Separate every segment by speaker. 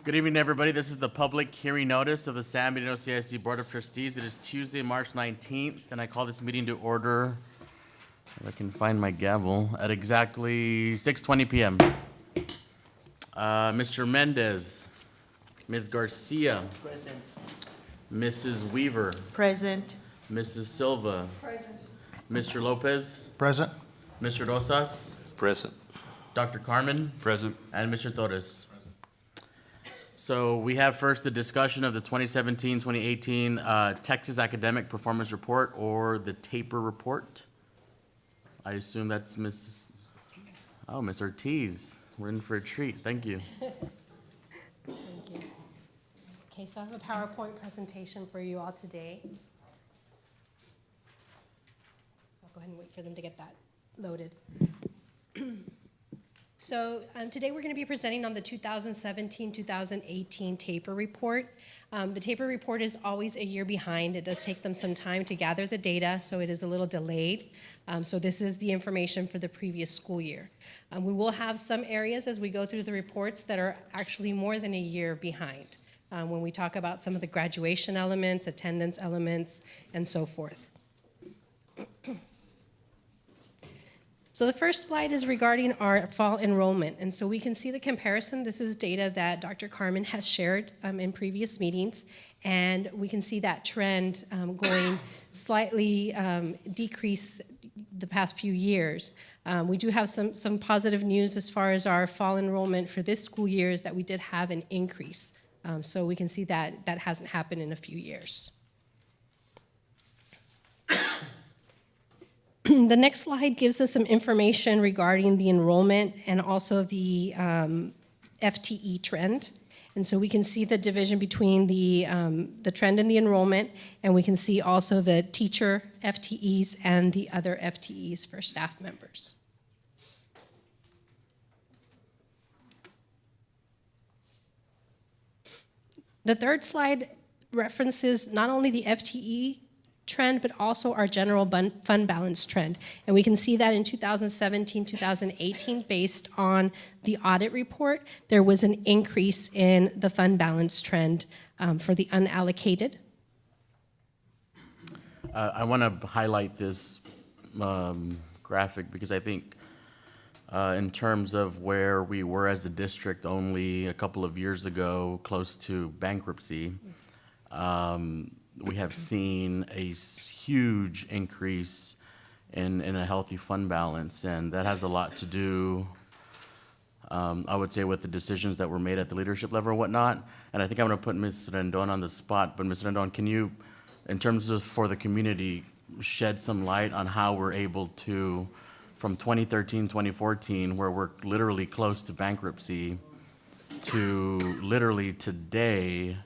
Speaker 1: Good evening, everybody. This is the public hearing notice of the San Benito CISD Board of Trustees. It is Tuesday, March 19th, and I call this meeting to order, if I can find my gavel, at exactly 6:20 p.m. Mr. Mendez, Ms. Garcia,
Speaker 2: Present.
Speaker 1: Mrs. Weaver,
Speaker 2: Present.
Speaker 1: Mrs. Silva,
Speaker 2: Present.
Speaker 1: Mr. Lopez,
Speaker 3: Present.
Speaker 1: Mr. Rosas,
Speaker 4: Present.
Speaker 1: Dr. Carmen,
Speaker 4: Present.
Speaker 1: and Mr. Torres. So we have first the discussion of the 2017-2018 Texas Academic Performance Report, or the TAPER report. I assume that's Miss Ortiz. We're in for a treat. Thank you.
Speaker 5: Thank you. Okay, so I have a PowerPoint presentation for you all today. So I'll go ahead and wait for them to get that loaded. So today we're going to be presenting on the 2017-2018 TAPER report. The TAPER report is always a year behind. It does take them some time to gather the data, so it is a little delayed. So this is the information for the previous school year. We will have some areas as we go through the reports that are actually more than a year behind when we talk about some of the graduation elements, attendance elements, and so forth. So the first slide is regarding our fall enrollment. And so we can see the comparison. This is data that Dr. Carmen has shared in previous meetings. And we can see that trend going slightly decrease the past few years. We do have some positive news as far as our fall enrollment for this school year is that we did have an increase. So we can see that that hasn't happened in a few years. The next slide gives us some information regarding the enrollment and also the FTE trend. And so we can see the division between the trend in the enrollment, and we can see also the teacher FTEs and the other FTEs for staff members. The third slide references not only the FTE trend, but also our general fund balance trend. And we can see that in 2017-2018, based on the audit report, there was an increase in the fund balance trend for the unallocated.
Speaker 1: I want to highlight this graphic because I think in terms of where we were as a district only a couple of years ago, close to bankruptcy, we have seen a huge increase in a healthy fund balance, and that has a lot to do, I would say, with the decisions that were made at the leadership level and whatnot. And I think I'm going to put Ms. Rendon on the spot, but Ms. Rendon, can you, in terms of for the community, shed some light on how we're able to, from 2013, 2014, where we're literally close to bankruptcy, to literally today,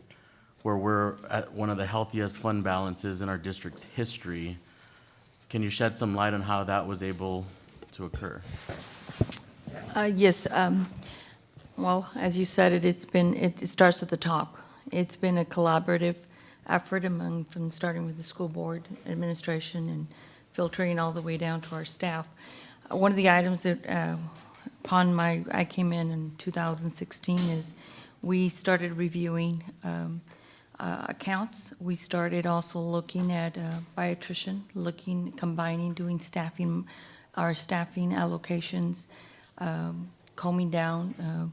Speaker 1: where we're at one of the healthiest fund balances in our district's history. Can you shed some light on how that was able to occur?
Speaker 6: Yes. Well, as you said, it starts at the top. It's been a collaborative effort starting with the school board administration and filtering all the way down to our staff. One of the items that I came in 2016 is we started reviewing accounts. We started also looking at bioatrition, combining, doing staffing, our staffing allocations, combing down,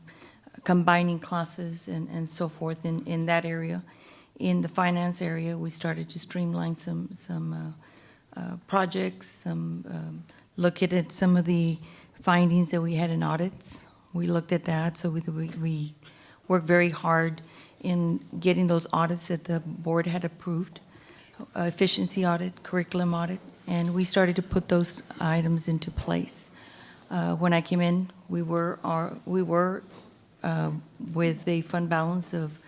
Speaker 6: combining classes and so forth in that area. In the finance area, we started to streamline some projects, look at some of the findings that we had in audits. We looked at that, so we worked very hard in getting those audits that the board had approved, efficiency audit, curriculum audit, and we started to put those items into place. When I came in, we were with a fund balance of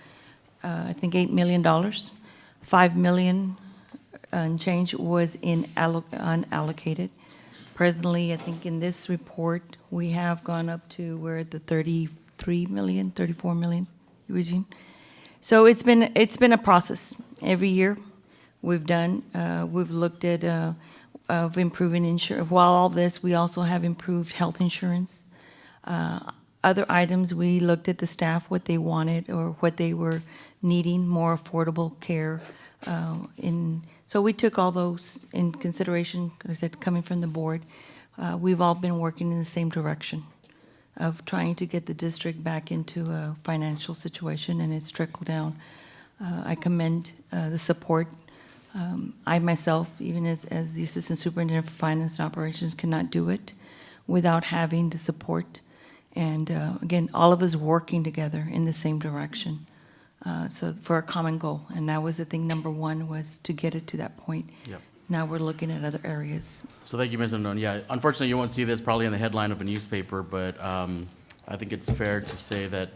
Speaker 6: I think $8 million. $5 million and change was unallocated. Presently, I think in this report we have gone up to we're at the 33 million, 34 million, Eugene. So it's been a process. Every year we've looked at of improving insurance. While all this, we also have improved health insurance. Other items, we looked at the staff, what they wanted or what they were needing, more affordable care. So we took all those in consideration, like I said, coming from the board. We've all been working in the same direction of trying to get the district back into a financial situation, and it's trickled down. I commend the support. I myself, even as the Assistant Superintendent for Finance and Operations, cannot do it without having the support. And again, all of us working together in the same direction. So for a common goal, and that was the thing, number one, was to get it to that point.
Speaker 1: Yep.
Speaker 6: Now we're looking at other areas.
Speaker 1: So thank you, Ms. Rendon. Yeah, unfortunately, you won't see this probably in the headline of a newspaper, but I think it's fair to say that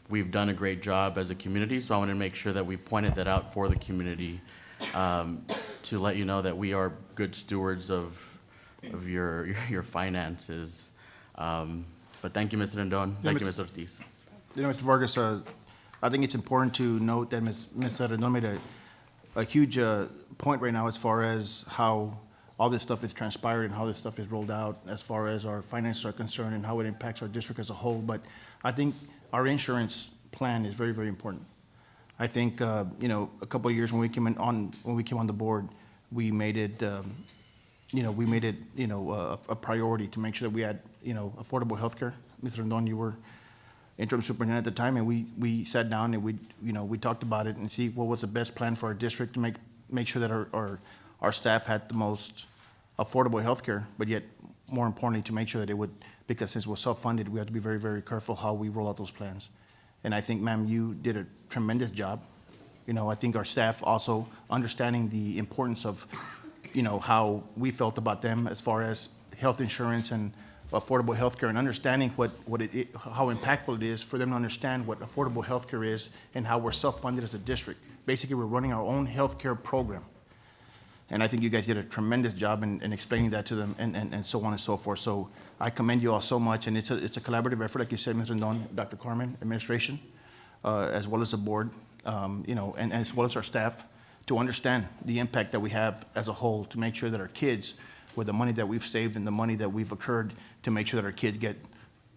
Speaker 1: we've done a great job as a community, so I want to make sure that we pointed that out for the community to let you know that we are good stewards of your finances. But thank you, Mr. Rendon. Thank you, Ms. Ortiz.
Speaker 2: Mr. Vargas, I think it's important to note that Ms. Rendon made a huge point right now as far as how all this stuff is transpired and how this stuff is rolled out as far as our finances are concerned and how it impacts our district as a whole. But I think our insurance plan is very, very important. I think, a couple of years when we came on the board, we made it, a priority to make sure that we had, affordable health care. Mr. Rendon, you were interim superintendent at the time, and we sat down and we talked about it and see what was the best plan for our district to make sure that our staff had the most affordable health care, but yet more importantly, to make sure that it would, because since we're self-funded, we have to be very, very careful how we roll out those plans. And I think, ma'am, you did a tremendous job. I think our staff also understanding the importance of, how we felt about them as far as health insurance and affordable health care, and understanding how impactful it is for them to understand what affordable health care is and how we're self-funded as a district. Basically, we're running our own health care program. And I think you guys did a tremendous job in explaining that to them and so on and so forth. So I commend you all so much, and it's a collaborative effort, like you said, Mr. Rendon, Dr. Carmen, administration, as well as the board, and as well as our staff, to understand the impact that we have as a whole, to make sure that our kids, with the money that we've saved and the money that we've accrued, to make sure that our kids get,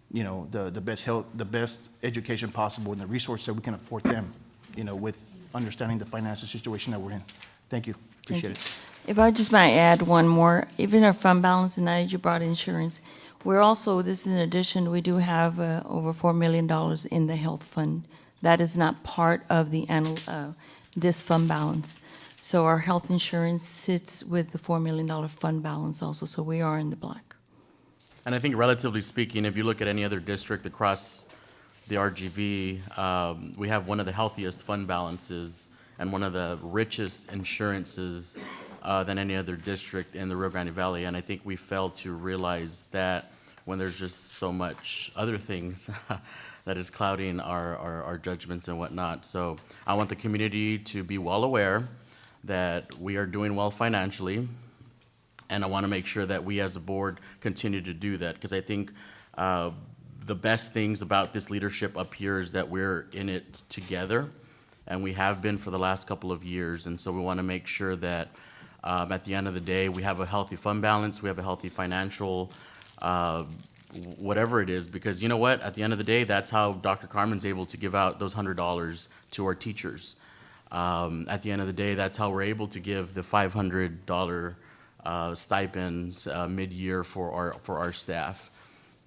Speaker 2: the best health, the best education possible, and the resources that we can afford them, with understanding the financial situation that we're in. Thank you. Appreciate it.
Speaker 6: If I just might add one more, even our fund balance, and now that you brought insurance, we're also, this is in addition, we do have over $4 million in the health fund. That is not part of the annual, this fund balance. So our health insurance sits with the $4 million fund balance also, so we are in the black.
Speaker 1: And I think relatively speaking, if you look at any other district across the RGV, we have one of the healthiest fund balances and one of the richest insurances than any other district in the Rio Grande Valley. And I think we fail to realize that when there's just so much other things that is clouding our judgments and whatnot. So I want the community to be well aware that we are doing well financially, and I want to make sure that we as a board continue to do that, because I think the best things about this leadership up here is that we're in it together, and we have been for the last couple of years. And so we want to make sure that at the end of the day, we have a healthy fund balance, we have a healthy financial whatever it is, because you know what? At the end of the day, that's how Dr. Carmen's able to give out those $100 to our teachers. At the end of the day, that's how we're able to give the $500 stipends mid-year for our staff.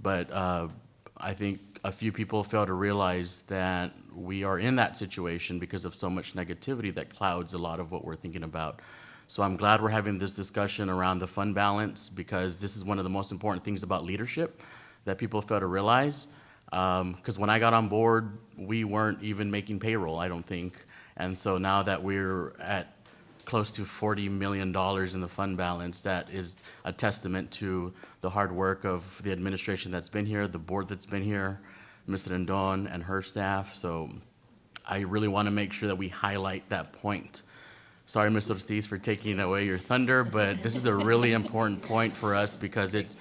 Speaker 1: But I think a few people fail to realize that we are in that situation because of so much negativity that clouds a lot of what we're thinking about. So I'm glad we're having this discussion around the fund balance, because this is one of the most important things about leadership that people fail to realize. Because when I got on board, we weren't even making payroll, I don't think. And so now that we're at close to $40 million in the fund balance, that is a testament to the hard work of the administration that's been here, the board that's been here, Mr. Rendon and her staff. So I really want to make sure that we highlight that point. Sorry, Ms. Ortiz, for taking away your thunder, but this is a really important point for us, because it's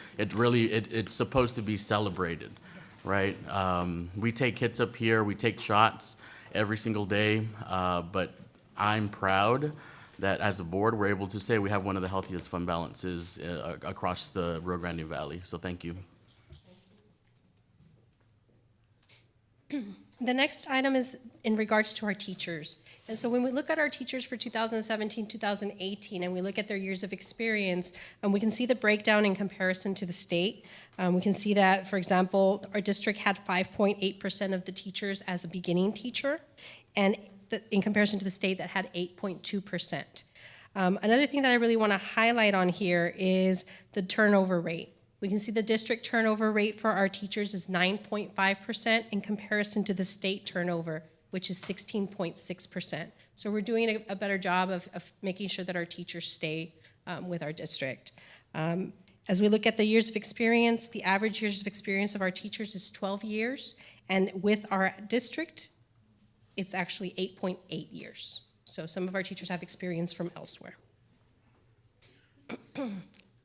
Speaker 1: supposed to be celebrated, right? We take hits up here, we take shots every single day, but I'm proud that as a board, we're able to say we have one of the healthiest fund balances across the Rio Grande Valley. So thank you.
Speaker 5: The next item is in regards to our teachers. And so when we look at our teachers for 2017, 2018, and we look at their years of experience, we can see the breakdown in comparison to the state. We can see that, for example, our district had 5.8% of the teachers as a beginning teacher, and in comparison to the state that had 8.2%. Another thing that I really want to highlight on here is the turnover rate. We can see the district turnover rate for our teachers is 9.5% in comparison to the state turnover, which is 16.6%. So we're doing a better job of making sure that our teachers stay with our district. As we look at the years of experience, the average years of experience of our teachers is 12 years, and with our district, it's actually 8.8 years. So some of our teachers have experience from elsewhere.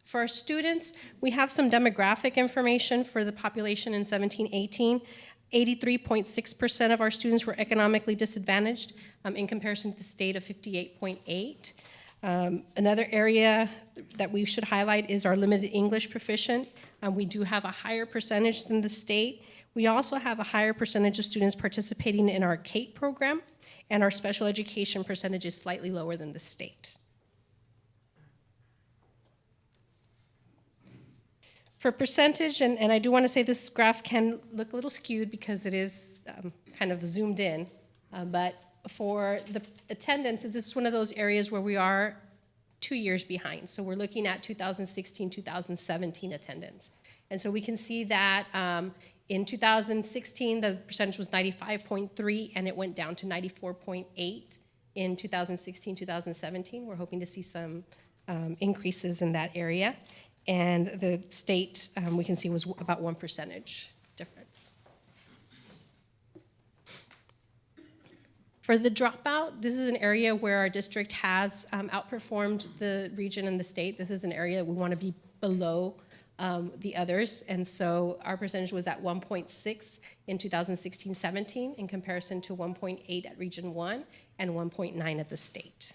Speaker 5: For our students, we have some demographic information for the population in 17-18. 83.6% of our students were economically disadvantaged in comparison to the state of 58.8%. Another area that we should highlight is our limited English proficient. We do have a higher percentage than the state. We also have a higher percentage of students participating in our CATE program, and our special education percentage is slightly lower than the state. For percentage, and I do want to say this graph can look a little skewed because it is kind of zoomed in, but for the attendance, this is one of those areas where we are 2 years behind. So we're looking at 2016, 2017 attendance. And so we can see that in 2016, the percentage was 95.3, and it went down to 94.8 in 2016, 2017. We're hoping to see some increases in that area. And the state, we can see, was about 1 percentage difference. For the dropout, this is an area where our district has outperformed the region and the state. This is an area we want to be below the others, and so our percentage was at 1.6 in 2016-17 in comparison to 1.8 at Region 1 and 1.9 at the state.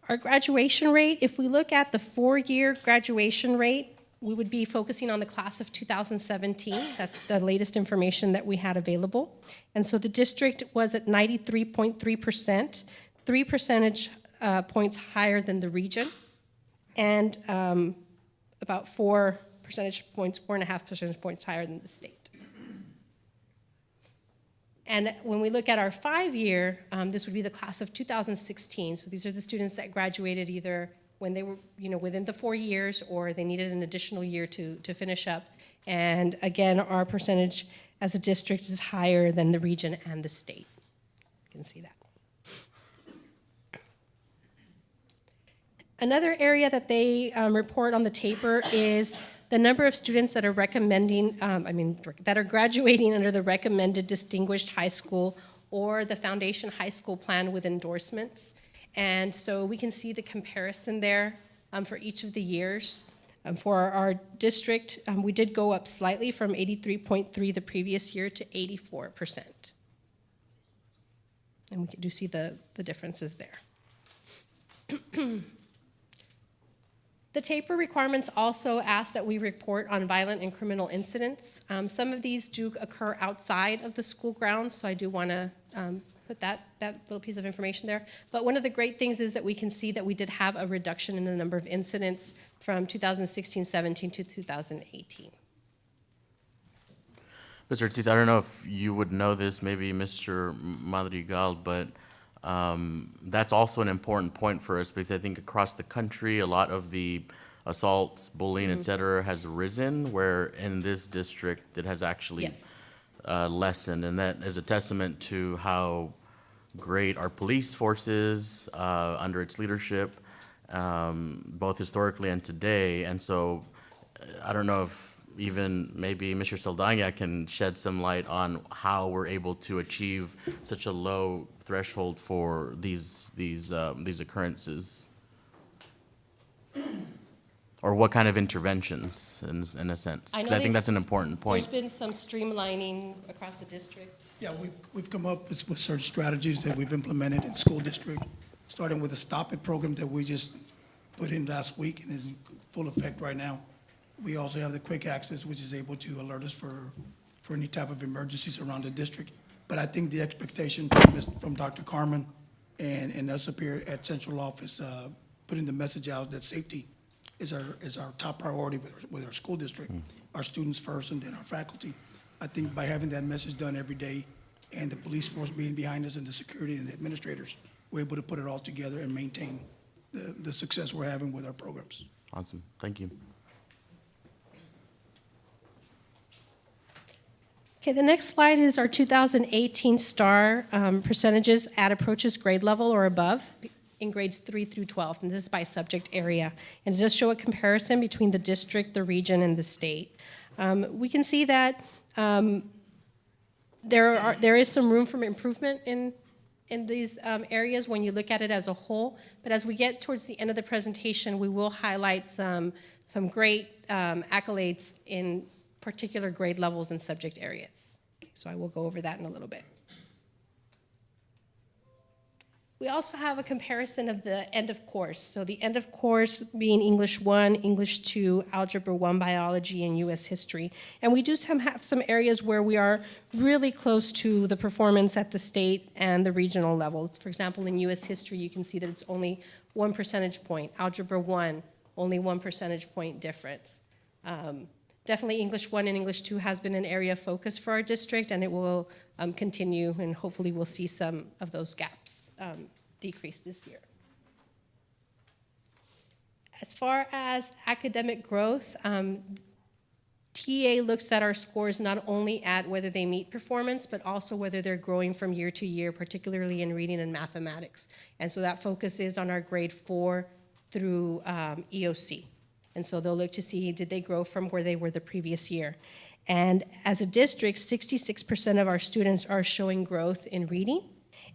Speaker 5: Our graduation rate, if we look at the 4-year graduation rate, we would be focusing on the class of 2017. That's the latest information that we had available. And so the district was at 93.3%, 3 percentage points higher than the region, and about 4.5 percentage points higher than the state. And when we look at our 5-year, this would be the class of 2016. So these are the students that graduated either when they were, within the 4 years, or they needed an additional year to finish up. And again, our percentage as a district is higher than the region and the state. You can see that. Another area that they report on the taper is the number of students that are that are graduating under the recommended distinguished high school or the foundation high school plan with endorsements. And so we can see the comparison there for each of the years. For our district, we did go up slightly from 83.3 the previous year to 84%. And we do see the differences there. The taper requirements also ask that we report on violent and criminal incidents. Some of these do occur outside of the school grounds, so I do want to put that little piece of information there. But one of the great things is that we can see that we did have a reduction in the number of incidents from 2016-17 to 2018.
Speaker 1: Mr. Ortiz, I don't know if you would know this, maybe Mr. Madrigal, but that's also an important point for us, because I think across the country, a lot of the assaults, bullying, et cetera, has risen, where in this district, it has actually lessened. And that is a testament to how great our police force is under its leadership, both historically and today. And so I don't know if even maybe Mr. Saldana can shed some light on how we're able to achieve such a low threshold for these occurrences, or what kind of interventions, in a sense. Because I think that's an important point.
Speaker 5: There's been some streamlining across the district.
Speaker 3: Yeah, we've come up with certain strategies that we've implemented in school district, starting with a Stop It program that we just put in last week and is in full effect right now. We also have the quick access, which is able to alert us for any type of emergencies around the district. But I think the expectation from Dr. Carmen and us up here at central office, putting the message out that safety is our top priority with our school district, our students first and then our faculty. I think by having that message done every day and the police force being behind us and the security and the administrators, we're able to put it all together and maintain the success we're having with our programs.
Speaker 1: Awesome, thank you.
Speaker 5: Okay, the next slide is our 2018 STAR percentages at approaches grade level or above in grades 3 through 12, and this is by subject area. And it does show a comparison between the district, the region, and the state. We can see that there is some room for improvement in these areas when you look at it as a whole, but as we get towards the end of the presentation, we will highlight some great accolades in particular grade levels and subject areas. Okay, so I will go over that in a little bit. We also have a comparison of the end of course. So the end of course being English 1, English 2, Algebra 1, Biology, and U.S. History. And we do have some areas where we are really close to the performance at the state and the regional levels. For example, in U.S. History, you can see that it's only 1 percentage point. Algebra 1, only 1 percentage point difference. Definitely English 1 and English 2 has been an area of focus for our district, and it will continue, and hopefully we'll see some of those gaps decrease this year. As far as academic growth, TA looks at our scores not only at whether they meet performance, but also whether they're growing from year to year, particularly in reading and mathematics. And so that focus is on our grade 4 through EOC. And so they'll look to see, did they grow from where they were the previous year? And as a district, 66% of our students are showing growth in reading,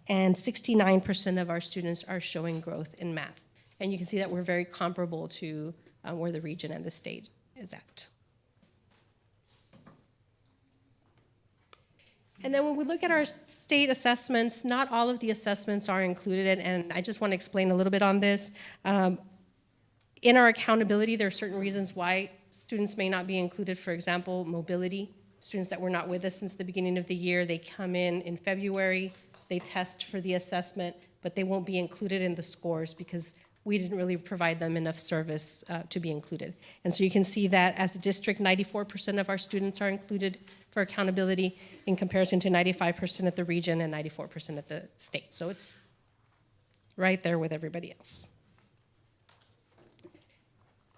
Speaker 5: and 69% of our students are showing growth in math. And you can see that we're very comparable to where the region and the state is at. And then when we look at our state assessments, not all of the assessments are included, and I just want to explain a little bit on this. In our accountability, there are certain reasons why students may not be included. For example, mobility. Students that were not with us since the beginning of the year, they come in February, they test for the assessment, but they won't be included in the scores because we didn't really provide them enough service to be included. And so you can see that as a district, 94% of our students are included for accountability in comparison to 95% at the region and 94% at the state. So it's right there with everybody else.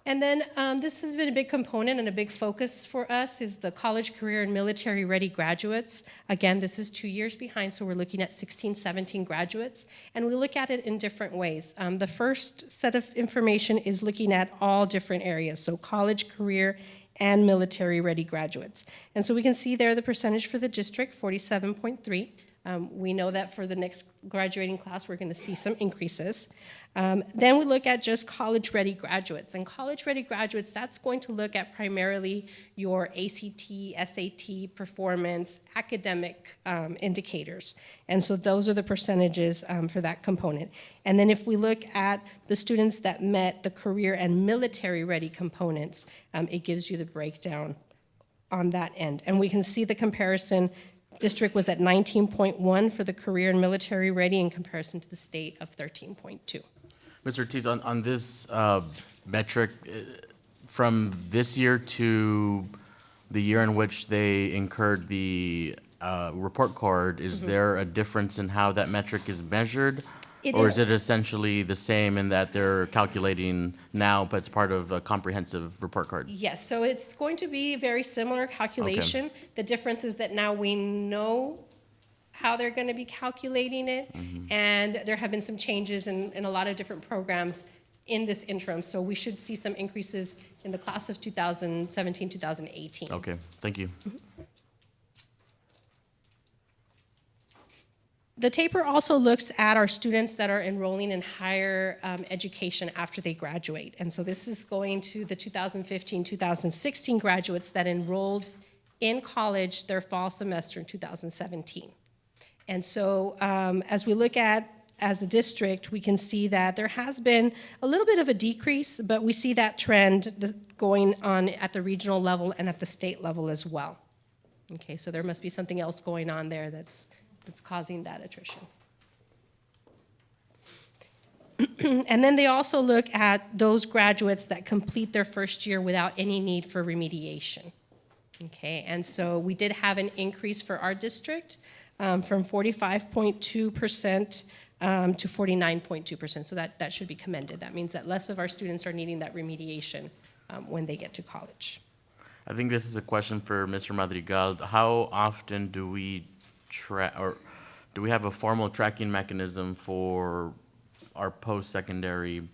Speaker 5: And then this has been a big component and a big focus for us is the college, career, and military-ready graduates. Again, this is 2 years behind, so we're looking at 16, 17 graduates. And we look at it in different ways. The first set of information is looking at all different areas, so college, career, and military-ready graduates. And so we can see there the percentage for the district, 47.3. We know that for the next graduating class, we're going to see some increases. Then we look at just college-ready graduates. And college-ready graduates, that's going to look at primarily your ACT, SAT performance, academic indicators. And so those are the percentages for that component. And then if we look at the students that met the career and military-ready components, it gives you the breakdown on that end. And we can see the comparison. District was at 19.1 for the career and military ready in comparison to the state of 13.2.
Speaker 1: Mr. Ortiz, on this metric, from this year to the year in which they incurred the report card, is there a difference in how that metric is measured? Or is it essentially the same in that they're calculating now, but it's part of a comprehensive report card?
Speaker 5: Yes, so it's going to be a very similar calculation. Okay. The difference is that now we know how they're going to be calculating it, and there have been some changes in a lot of different programs in this interim, so we should see some increases in the class of 2017, 2018.
Speaker 1: Okay, thank you.
Speaker 5: The taper also looks at our students that are enrolling in higher education after they graduate. And so this is going to the 2015, 2016 graduates that enrolled in college their fall semester in 2017. And so as we look at as a district, we can see that there has been a little bit of a decrease, but we see that trend going on at the regional level and at the state level as well. Okay, so there must be something else going on there that's causing that attrition. And then they also look at those graduates that complete their first year without any need for remediation. Okay, and so we did have an increase for our district from 45.2% to 49.2%. So that should be commended. That means that less of our students are needing that remediation when they get to college.
Speaker 1: I think this is a question for Mr. Madrigal. How often do we track, or do we have a formal tracking mechanism for our post-secondary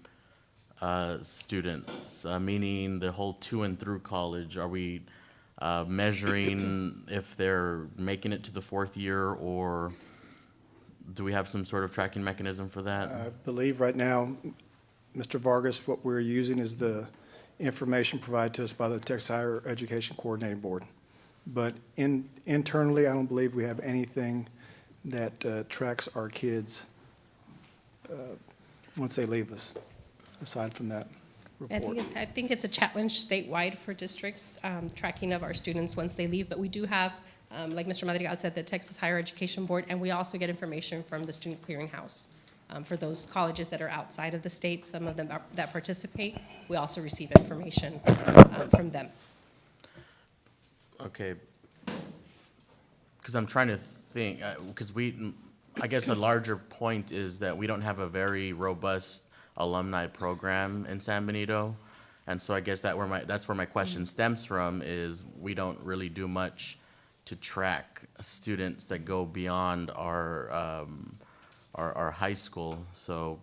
Speaker 1: students, meaning the whole to and through college? Are we measuring if they're making it to the fourth year, or do we have some sort of tracking mechanism for that?
Speaker 4: I believe right now, Mr. Vargas, what we're using is the information provided to us by the Texas Higher Education Coordinating Board. But internally, I don't believe we have anything that tracks our kids once they leave us, aside from that report.
Speaker 5: I think it's a challenge statewide for districts, tracking of our students once they leave, but we do have, like Mr. Madrigal said, the Texas Higher Education Board, and we also get information from the Student Clearinghouse. For those colleges that are outside of the state, some of them that participate, we also receive information from them.
Speaker 1: Okay. Because I'm trying to think, because I guess a larger point is that we don't have a very robust alumni program in San Benito. And so I guess that's where my question stems from, is we don't really do much to track students that go beyond our high school. So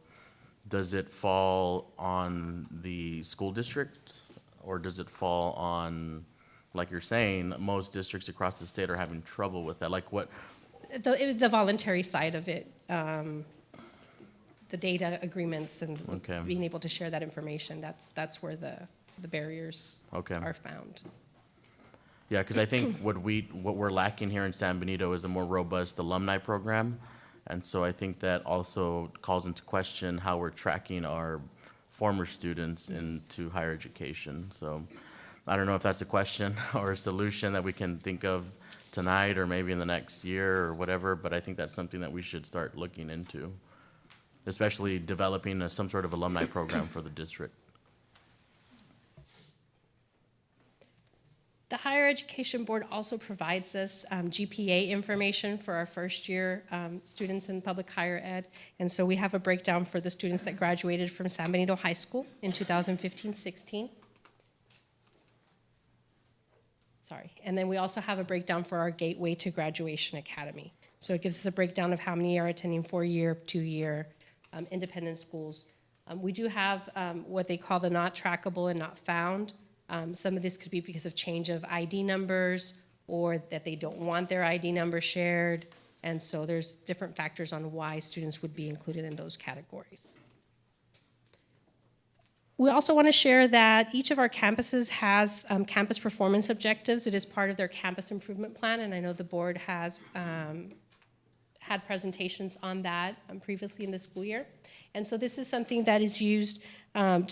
Speaker 1: does it fall on the school district, or does it fall on, like you're saying, most districts across the state are having trouble with that? Like what?
Speaker 5: The voluntary side of it, the data agreements and
Speaker 1: Okay.
Speaker 5: being able to share that information, that's where the barriers
Speaker 1: Okay.
Speaker 5: are found.
Speaker 1: Yeah, because I think what we're lacking here in San Benito is a more robust alumni program. And so I think that also calls into question how we're tracking our former students into higher education. So I don't know if that's a question or a solution that we can think of tonight or maybe in the next year or whatever, but I think that's something that we should start looking into, especially developing some sort of alumni program for the district.
Speaker 5: The Higher Education Board also provides us GPA information for our first year students in public higher ed. And so we have a breakdown for the students that graduated from San Benito High School in 2015-16. Sorry. And then we also have a breakdown for our Gateway to Graduation Academy. So it gives us a breakdown of how many are attending 4-year, 2-year independent schools. We do have what they call the not trackable and not found. Some of this could be because of change of ID numbers, or that they don't want their ID number shared. And so there's different factors on why students would be included in those categories. We also want to share that each of our campuses has campus performance objectives. It is part of their campus improvement plan, and I know the board has had presentations on that previously in the school year. And so this is something that is used the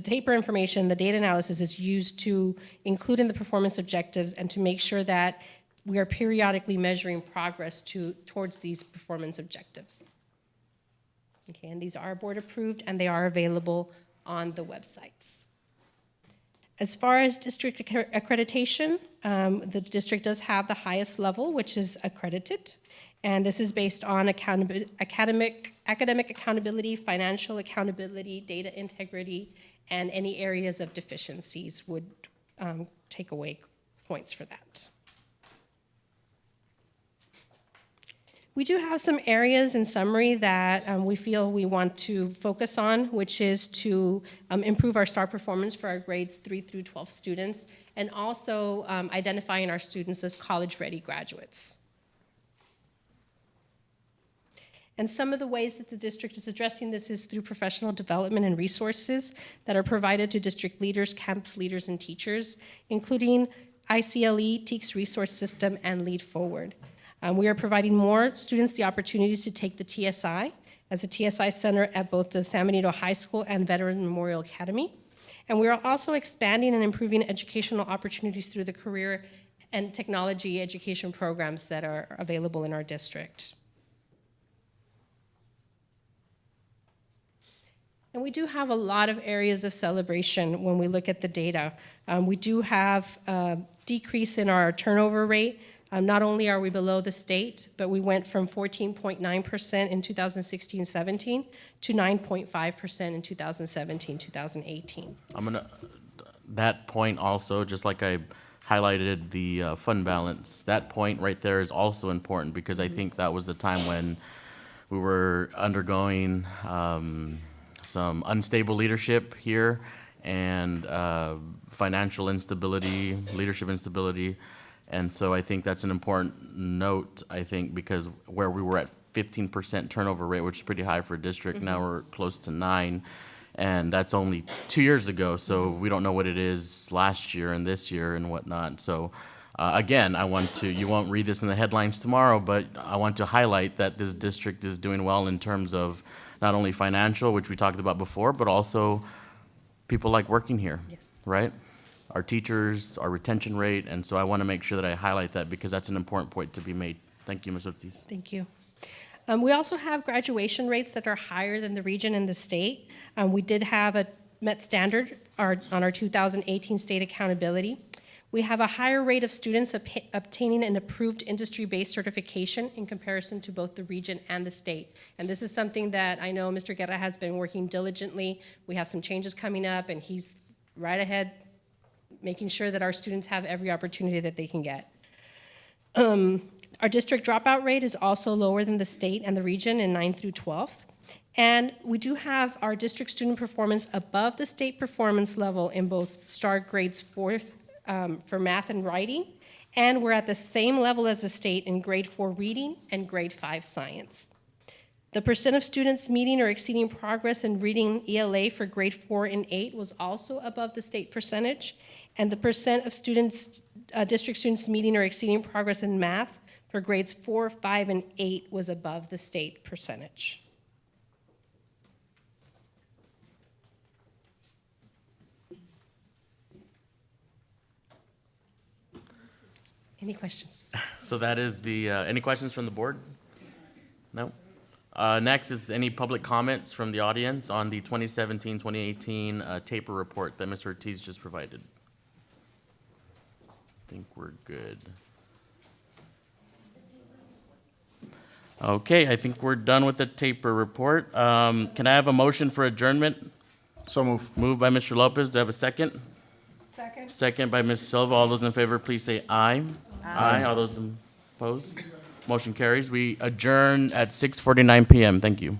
Speaker 5: taper information, the data analysis is used to include in the performance objectives and to make sure that we are periodically measuring progress towards these performance objectives. Okay, and these are board approved and they are available on the websites. As far as district accreditation, the district does have the highest level, which is accredited. And this is based on academic accountability, financial accountability, data integrity, and any areas of deficiencies would take away points for that. We do have some areas in summary that we feel we want to focus on, which is to improve our STAR performance for our grades 3 through 12 students, and also identifying our students as college-ready graduates. And some of the ways that the district is addressing this is through professional development and resources that are provided to district leaders, campus leaders, and teachers, including ICLE, TEACS Resource System, and Lead Forward. We are providing more students the opportunities to take the TSI as a TSI center at both the San Benito High School and Veteran Memorial Academy. And we are also expanding and improving educational opportunities through the career and technology education programs that are available in our district. And we do have a lot of areas of celebration when we look at the data. We do have a decrease in our turnover rate. Not only are we below the state, but we went from 14.9% in 2016-17 to 9.5% in 2017-2018.
Speaker 1: That point also, just like I highlighted the fund balance, that point right there is also important because I think that was the time when we were undergoing some unstable leadership here and financial instability, leadership instability. And so I think that's an important note, I think, because where we were at 15% turnover rate, which is pretty high for a district, now we're close to 9%. And that's only 2 years ago, so we don't know what it is last year and this year and whatnot. So again, you won't read this in the headlines tomorrow, but I want to highlight that this district is doing well in terms of not only financial, which we talked about before, but also people like working here, right? Our teachers, our retention rate, and so I want to make sure that I highlight that because that's an important point to be made. Thank you, Ms. Ortiz.
Speaker 5: Thank you. We also have graduation rates that are higher than the region and the state. We did have a met standard on our 2018 state accountability. We have a higher rate of students obtaining an approved industry-based certification in comparison to both the region and the state. And this is something that I know Mr. Guerra has been working diligently. We have some changes coming up, and he's right ahead making sure that our students have every opportunity that they can get. Our district dropout rate is also lower than the state and the region in 9th through 12th. And we do have our district student performance above the state performance level in both STAR grades 4th for math and writing, and we're at the same level as the state in grade 4 reading and grade 5 science. The percent of students meeting or exceeding progress in reading ELA for grade 4 and 8 was also above the state percentage, and the percent of students, district students meeting or exceeding progress in math for grades 4, 5, and 8 was above the state percentage. Any questions?
Speaker 1: So that is any questions from the board? No? Next is any public comments from the audience on the 2017-2018 taper report that Mr. Ortiz just provided? I think we're good. Okay, I think we're done with the taper report. Can I have a motion for adjournment?
Speaker 2: So move.
Speaker 1: Moved by Mr. Lopez. Do I have a second?
Speaker 3: Second.
Speaker 1: Second by Ms. Silva. All those in favor, please say aye. Aye. All those opposed? Motion carries. We adjourn at 6:49 PM. Thank you.